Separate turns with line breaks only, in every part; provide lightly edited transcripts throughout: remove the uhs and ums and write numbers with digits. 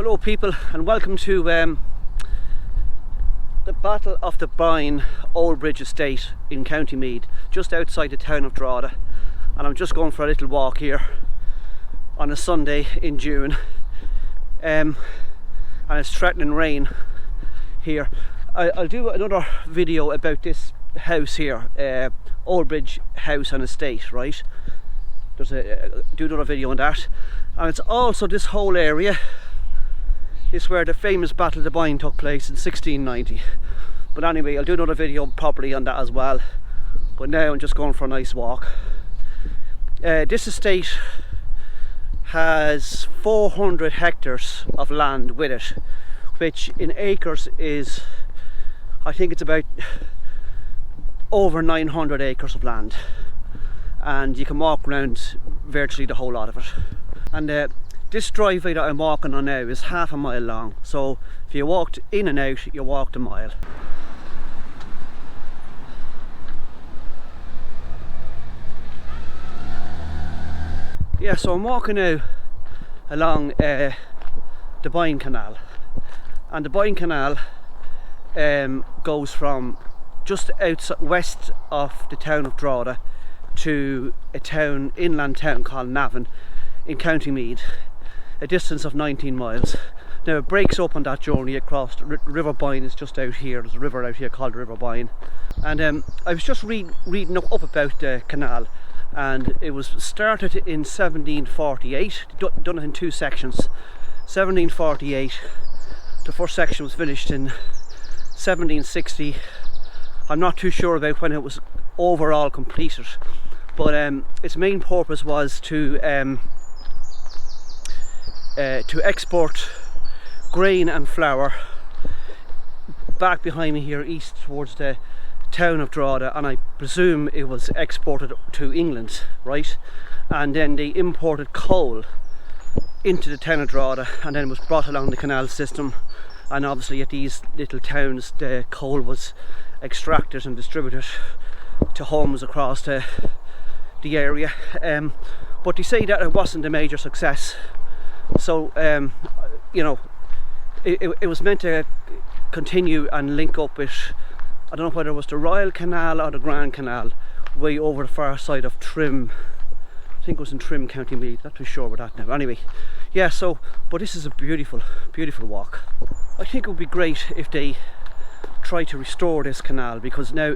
Hello people, and welcome to the Battle of the Boyne Oldbridge estate in County Meath, just outside the town of Drogheda. And I'm just going for a little walk here on a Sunday in June, and it's threatening rain here. I'll do another video about this house here, Oldbridge house and estate, right? Do another video on that. And it's also this whole area is where the famous Battle of the Boyne took place in 1690. But anyway, I'll do another video properly on that as well. But now I'm just going for a nice walk. This estate has 400 hectares of land with it, which in acres is, I think it's about over 900 acres of land. And you can walk around virtually the whole lot of it. And this driveway that I'm walking on now is half a mile long, so if you walked in and out, you walked a mile. Yeah, so I'm walking now along the Boyne Canal, and the Boyne Canal goes from just west of the town of Drogheda to a inland town called Navan in County Meath, a distance of 19 miles. Now it breaks up on that journey across. The River Boyne is just out here. There's a river out here called the River Boyne. And I was just reading up about the canal, and it was started in 1748, done it in two sections. 1748, the first section was finished in 1760. I'm not too sure about when it was overall completed, but its main purpose was to export grain and flour back behind me here east towards the town of Drogheda, and I presume it was exported to England, right? And then they imported coal into the town of Drogheda, and then it was brought along the canal system, and obviously at these little towns the coal was extracted and distributed to homes across the area. But they say that it wasn't a major success. So you know, it was meant to continue and link up with, I don't know whether it was the Royal Canal or the Grand Canal, way over the far side of Trim. I think it was in Trim, County Meath. Not too sure about that now. Anyway, yeah, so, but this is a beautiful, beautiful walk. I think it would be great if they try to restore this canal, because now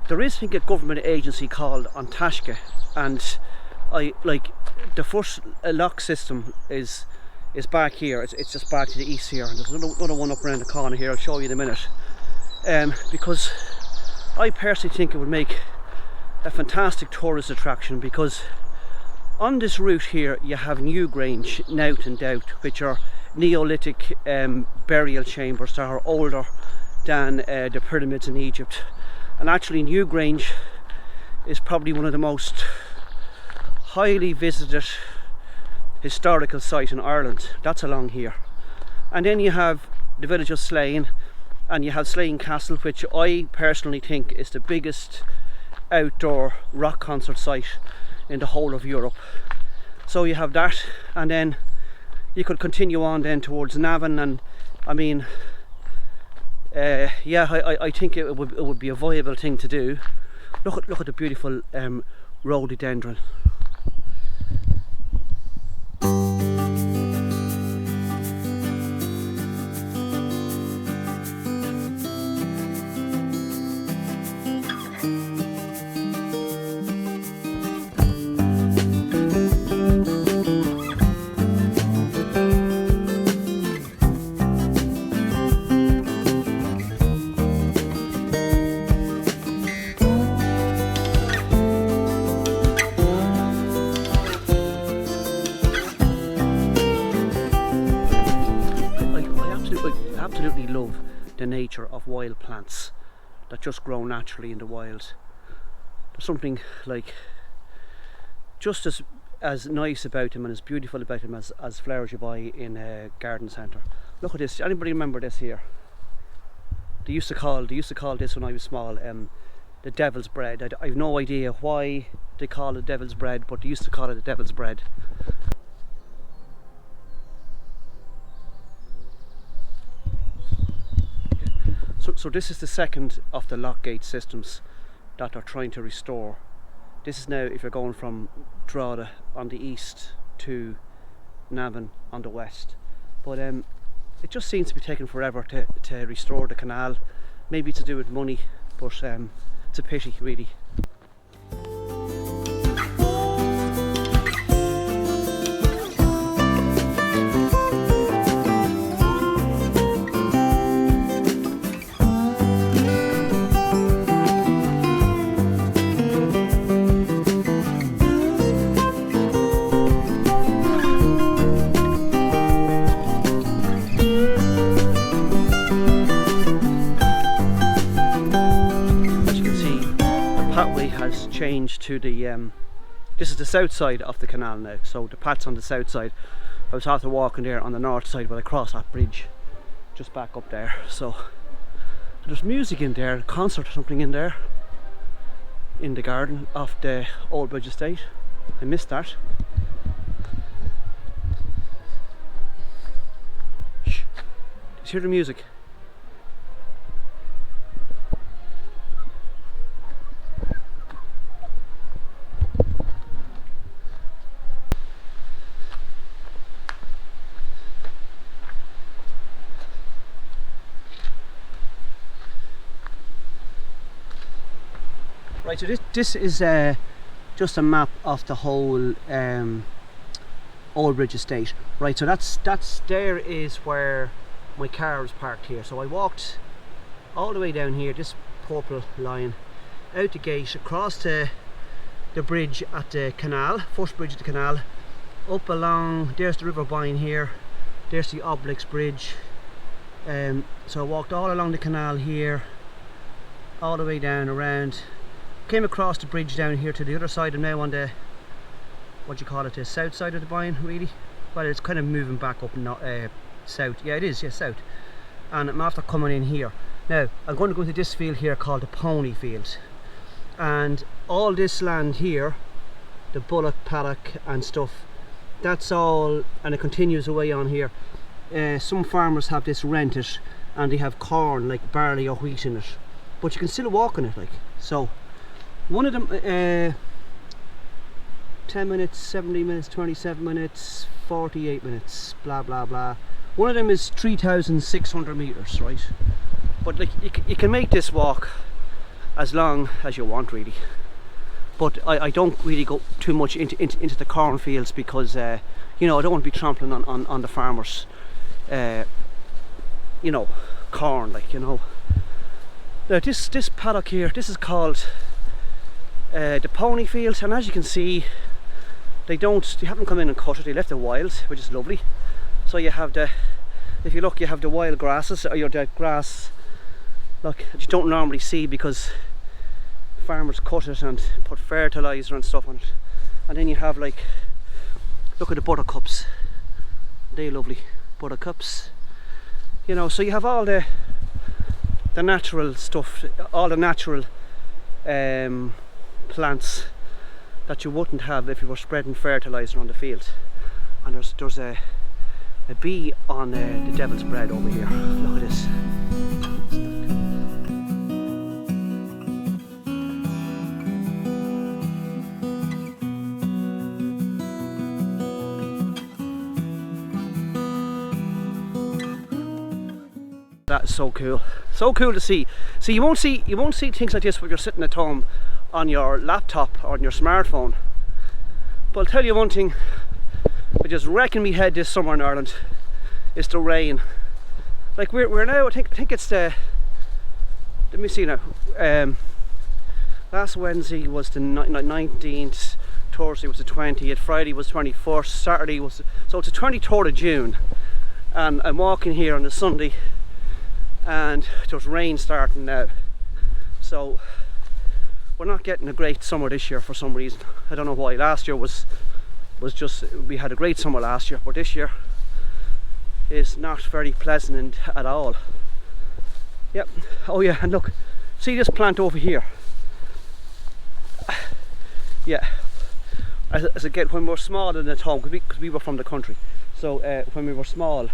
there is, I think, a government agency called Antashka, and the first lock system is back here. It's just back to the east here, and there's another one up around the corner here. I'll show you in a minute. Because I personally think it would make a fantastic tourist attraction, because on this route here you have Newgrange, Nout and Doubt, which are Neolithic burial chambers that are older than the pyramids in Egypt. And actually Newgrange is probably one of the most highly visited historical site in Ireland. That's along here. And then you have the village of Slane, and you have Slane Castle, which I personally think is the biggest outdoor rock concert site in the whole of Europe. So you have that, and then you could continue on then towards Navan, and I mean, yeah, I think it would be a viable thing to do. Look at the beautiful rhododendron. Absolutely love the nature of wild plants that just grow naturally in the wild. There's something like just as nice about them and as beautiful about them as flowers you buy in a garden centre. Look at this. Anybody remember this here? They used to call this when I was small the devil's bread. I have no idea why they call it devil's bread, but they used to call it the devil's bread. So this is the second of the lock gate systems that they're trying to restore. This is now if you're going from Drogheda on the east to Navan on the west. But it just seems to be taking forever to restore the canal. Maybe to do with money, but it's a pity really. Has changed to the this is the south side of the canal now, so the path's on the south side. I was after walking there on the north side, but I crossed that bridge just back up there. So there's music in there, a concert or something in there in the garden of the Oldbridge estate. I missed that. Shh. Did you hear the music? Right, so this is just a map of the whole Oldbridge estate. Right, so that's there is where my car was parked here. So I walked all the way down here, this purple line, out the gate, across to the bridge at the canal, first bridge at the canal, up along, there's the River Boyne here, there's the Oldbridge bridge. So I walked all along the canal here, all the way down around. Came across the bridge down here to the other side. I'm now on the, what do you call it, the south side of the Boyne really. Well, it's kind of moving back up south. Yeah, it is, yeah, south. And I'm after coming in here. Now, I'm going to go to this field here called the Pony Field. And all this land here, the bullock paddock and stuff, that's all, and it continues away on here. Some farmers have this rented and they have corn, like barley or wheat in it. But you can still walk on it, like, so. One of them, 10 minutes, 70 minutes, 27 minutes, 48 minutes, blah blah blah. One of them is 3,600 meters, right? But like you can make this walk as long as you want really. But I don't really go too much into the cornfields because you know, I don't want to be trampling on the farmers, you know, corn, like, you know. Now this paddock here, this is called the Pony Field, and as you can see, they haven't come in and cut it, they left it wild, which is lovely. So you have if you look, you have the wild grasses, or the grass, look, that you don't normally see because farmers cut it and put fertilizer and stuff on it. And then you have, like, look at the buttercups, they're lovely buttercups, you know. So you have all the natural stuff, all the natural plants that you wouldn't have if you were spreading fertilizer on the field. And there's a bee on the devil's bread over here. Look at this. That is so cool. So cool to see. So you won't see things like this when you're sitting at home on your laptop or on your smartphone. But I'll tell you one thing, I just wrecking me head this summer in Ireland, is the rain. Like we're now, I think it's the, let me see now, last Wednesday was the 19th, Thursday was the 20th, Friday was 21st, Saturday was, so it's the 23rd of June, and I'm walking here on a Sunday and there's rain starting now. So we're not getting a great summer this year for some reason. I don't know why. Last year was just, we had a great summer last year, but this year is not very pleasant at all. Yep. Oh yeah, and look, see this plant over here? Yeah. As again, when we were small and at home, because we were from the country, so when we were small,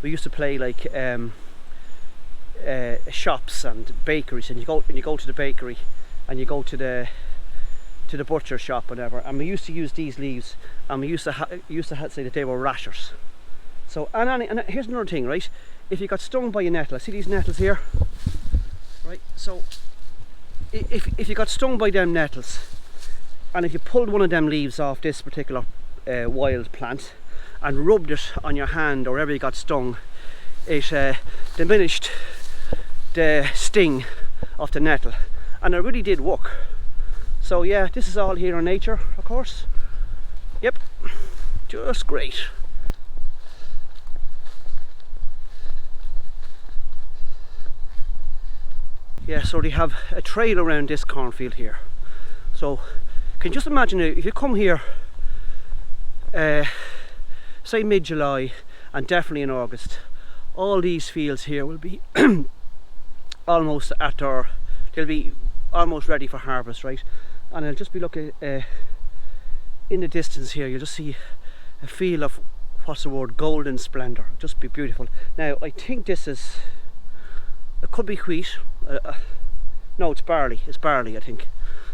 we used to play like shops and bakeries, and you go to the bakery and you go to the butcher shop, whatever, and we used to use these leaves, and we used to say that they were rashers. So and here's another thing, right? If you got stung by a nettle, see these nettles here, right? So if you got stung by them nettles, and if you pulled one of them leaves off this particular wild plant and rubbed it on your hand or wherever you got stung, it diminished the sting of the nettle, and it really did work. So yeah, this is all here in nature, of course. Yep, just great. Yeah, so they have a trail around this cornfield here. So can you just imagine if you come here say mid-July and definitely in August, all these fields here will be almost they'll be almost ready for harvest, right? And I'll just be looking in the distance here, you'll just see a field of, what's the word, golden splendour. Just be beautiful. Now I think this is, it could be wheat, no, it's barley I think.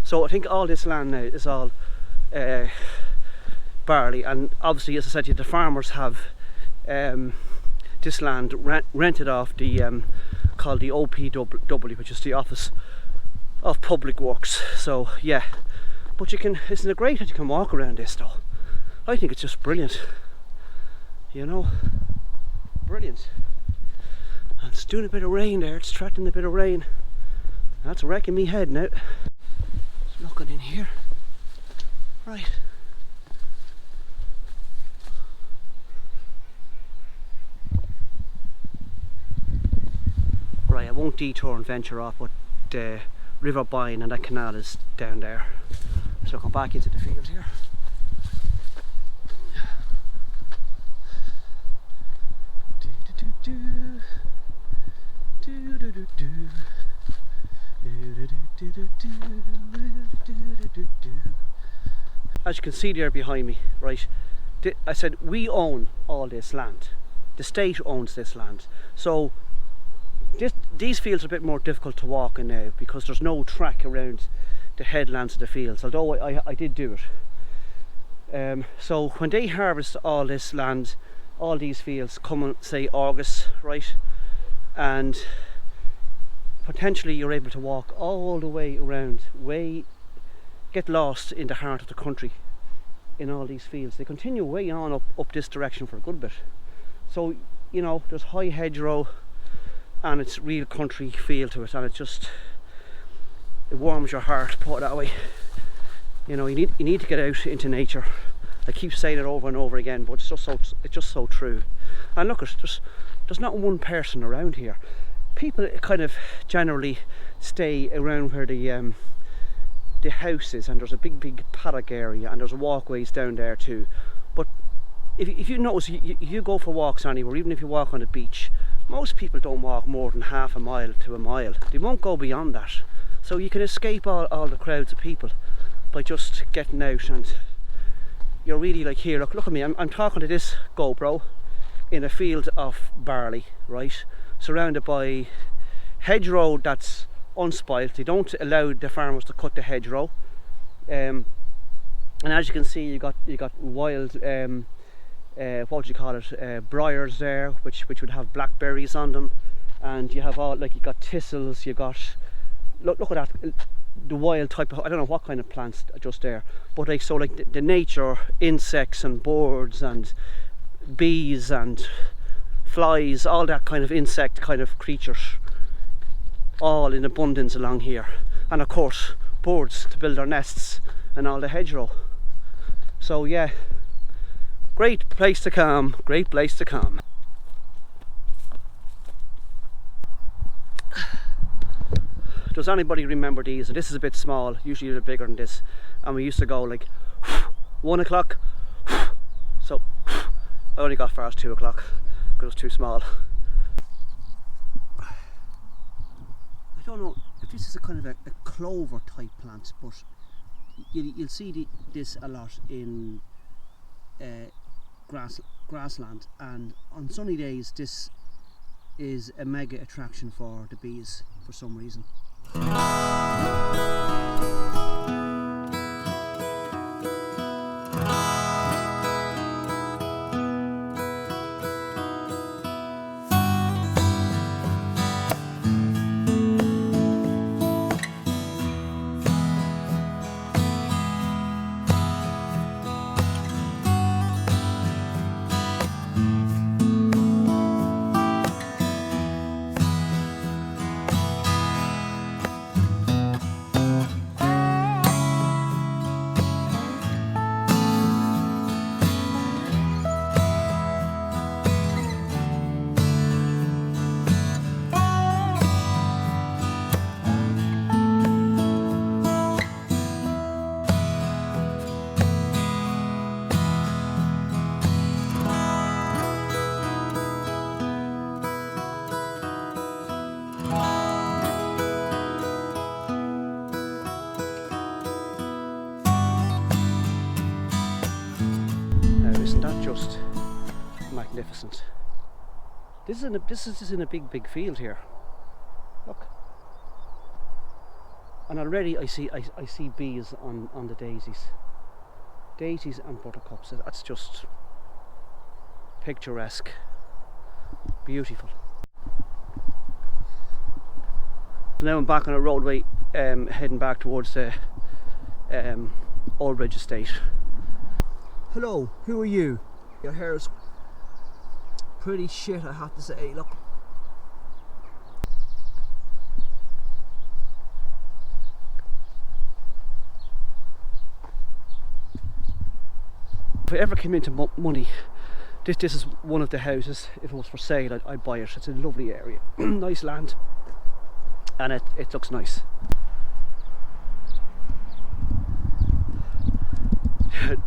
So I think all this land now is all barley, and obviously, as I said to you, the farmers have this land rented off the called the OPW, which is the Office of Public Works. So yeah, but isn't it great that you can walk around this though? I think it's just brilliant, you know, brilliant. And it's doing a bit of rain there, it's threatening a bit of rain. That's wrecking me head now. Just looking in here, right. Right, I won't detour and venture off, but the River Boyne and that canal is down there. So I'll come back into the field here. As you can see there behind me, right, I said we own all this land. The state owns this land. So these fields are a bit more difficult to walk in now because there's no track around the headlands of the fields, although I did do it. So when they harvest all this land, all these fields, come on, say August, right, and potentially you're able to walk all the way around, get lost in the heart of the country in all these fields. They continue way on up this direction for a good bit. So, you know, there's high hedgerow and it's real country feel to it, and it warms your heart, put it that way. You know, you need to get out into nature. I keep saying it over and over again, but it's just so true. And look, there's not one person around here. People kind of generally stay around where the house is, and there's a big paddock area, and there's walkways down there too. But if you notice, if you go for walks anywhere, even if you walk on the beach, most people don't walk more than half a mile to a mile. They won't go beyond that. So you can escape all the crowds of people by just getting out, and you're really like here. Look at me. I'm talking to this GoPro in a field of barley, right, surrounded by hedgerow that's unspoilt. They don't allow the farmers to cut the hedgerow, and as you can see, you got wild what would you call it, briars there, which would have blackberries on them, and you have all, like, you got thistles, you got, look at that, the wild type of, I don't know what kind of plants are just there, but like, so like the nature, insects and birds and bees and flies, all that kind of insect kind of creatures, all in abundance along here. And of course birds to build their nests and all the hedgerow. So yeah, great place to come, great place to come. Does anybody remember these? This is a bit small, usually they're bigger than this, and we used to go like 1 o'clock, so I only got far as 2 o'clock because it was too small. I don't know if this is a kind of a clover type plant, but you'll see this a lot in grassland, and on sunny days this is a mega attraction for the bees for some reason. Isn't that just magnificent? This is in a big field here. Look, and already I see bees on the daisies and buttercups. That's just picturesque, beautiful. Now I'm back on a roadway, heading back towards the Oldbridge estate. Hello, who are you? Your hair's pretty shit, I have to say. Look. If I ever came into money, this is one of the houses. If it was for sale, I'd buy it. It's a lovely area, nice land, and it looks nice.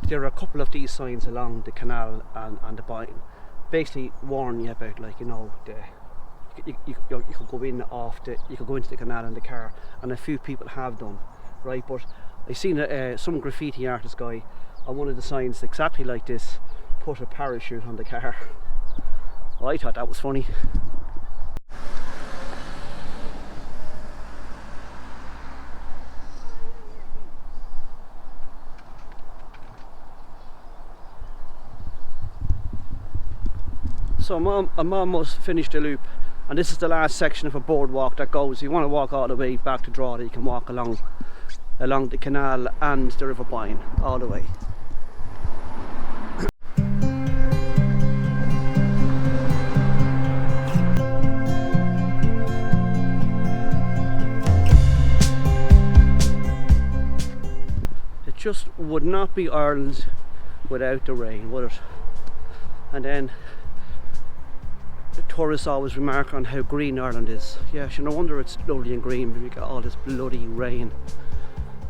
There are a couple of these signs along the canal and the Boyne, basically warning you about, like, you know, you could go in you could go into the canal in the car, and a few people have done, right? But I seen some graffiti artist guy on one of the signs exactly like this put a parachute on the car. Well, I thought that was funny. So I'm almost finished the loop, and this is the last section of a boardwalk that goes. If you want to walk all the way back to Drogheda, you can walk along the canal and the River Boyne all the way. It just would not be Ireland without the rain, would it? And then tourists always remark on how green Ireland is. Yeah, sure, no wonder it's lovely and green when you get all this bloody rain.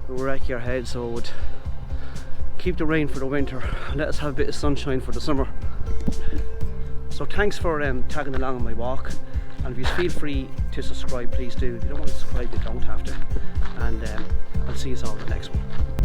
It would wreck your head, so it would keep the rain for the winter and let us have a bit of sunshine for the summer. So thanks for tagging along on my walk, and if you feel free to subscribe, please do. If you don't want to subscribe, you don't have to, and I'll see you all in the next one.